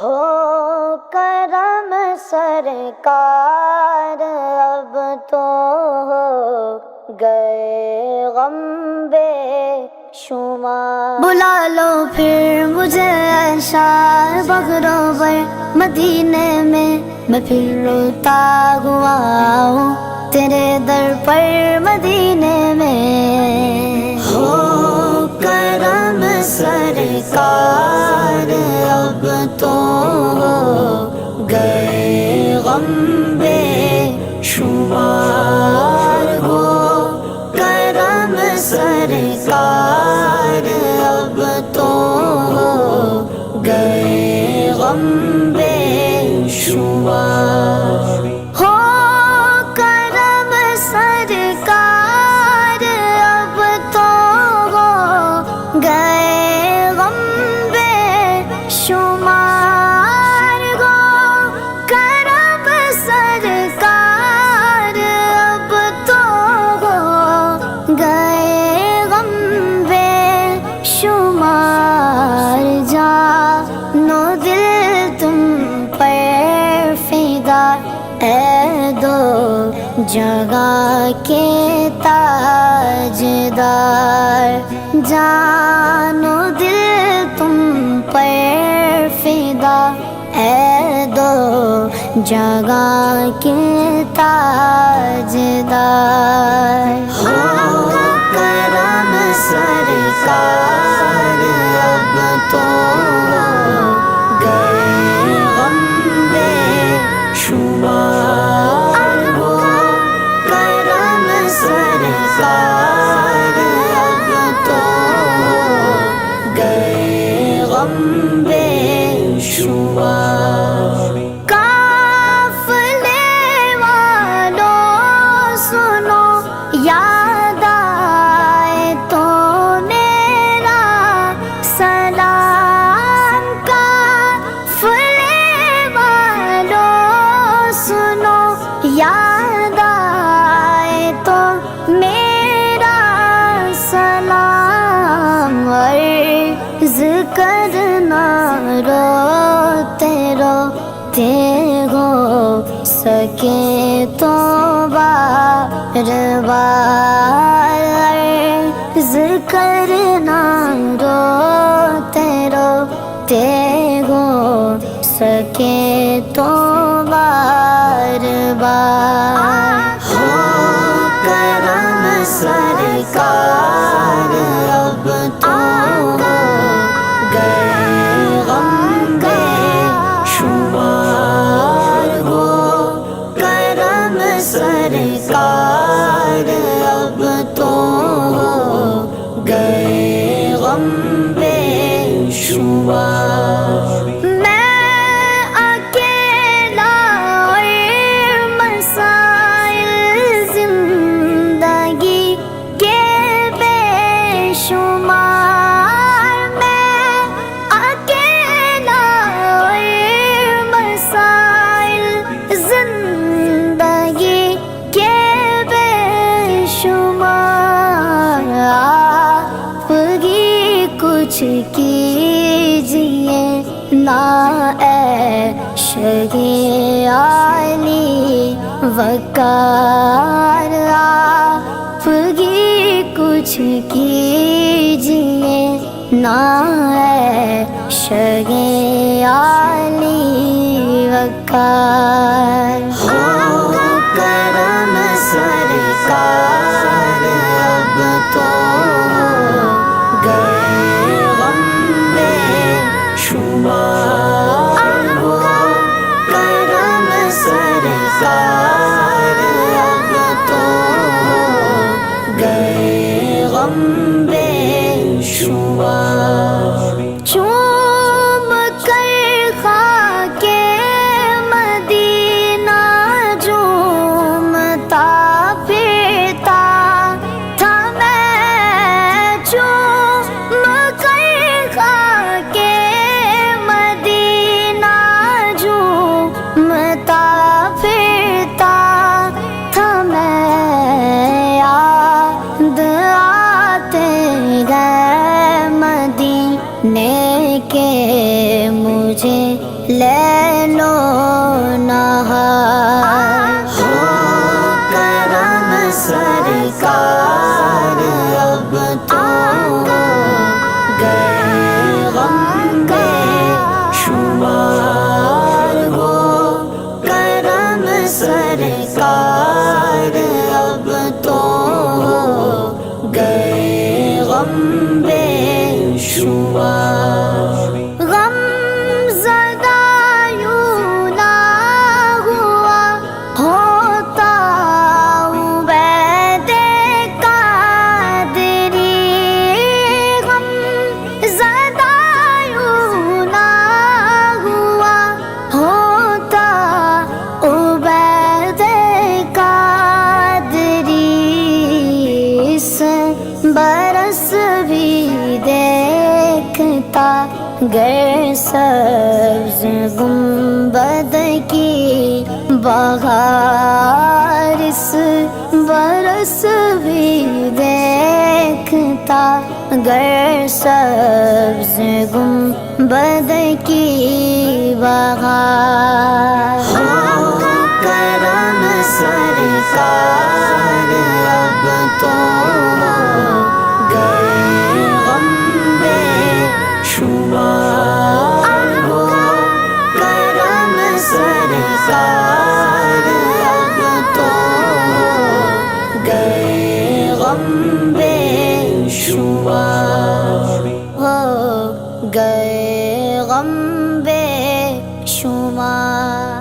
ہو کرم سرکار اب تو ہو گئے غم بے شمار، بلا لو پھر مجھے شاہ بغروبر مدینے میں پھر روتا ہوا ہوں تیرے در پر مدینے میں۔ ہو کرم سرکار اب تو ہو گئے غم بے شمار، ہو کرم سرکار اب تو ہو گئے غم بے شمار۔ ہو کرم سرکار اب تو ہو گئے غم بے شمار، ہو کرم سرکار اب تو ہو گئے غم بے شمار۔ جانو دل تم پر فدا اے دو جگہ کے تاجدار، جانو دل تم پر فدا اے دو جگہ کے تاجدار۔ ہو کرم سرکار اب تو ہو گئے غم بے شمار، ہو کرم سرکار اب تو ہو گئے غم بے شمار۔ قافلے والوں سنو یاد آئے تو میرا سلام، قافلے والوں سنو یاد آئے تو میرا سلام، عرض کرنا روتے روتے ہو سکے تو بار بار، عرض کرنا روتے روتے ہو سکے تو بار بار۔ ہو کرم سرکار اب تو ہو گئے غم بے شمار، ہو کرم سرکار اب تو ہو گئے غم بے شمار۔ میں اکیلا اور مسائل زندگی کے بے شمار، میں اکیلا اور مسائل زندگی کے بے شمار، آپ ہی کچھ کیجیے نا اے شہی علی وقار، آپ ہی کچھ کیجیے نا اے شہی علی وقار۔ ہو کرم سرکار اب تو ہو گئے غم بے شمار، ہو کرم سرکار اب تو ہو گئے غم بے شمار۔ چوم کر خاک مدینہ جھومتا پھرتا تھا میں، چوم کر خاک مدینہ جھومتا پھرتا تھا میں، یاد آتے گئے مدینے کے مجھے لیلو نہار ہو کرم سرکار اب تو گئے غم بے شمار ہو کرم سرکار اب تو گئے غم بے شمار غم زدہ یوں نہ ہوا ہوتا عبید قادری غم زدہ یوں نہ ہوا ہوتا عبید قادری اس برس بھی دیکھتا گر سبز گنبد کی بہار اس برس بھی دیکھتا گر سبز گنبد کی بہار ہو کرم سرکار اب تو گئے غم بے شمار ہو کرم سرکار اب تو گئے غم بے شمار ہو گئے غم بے شمار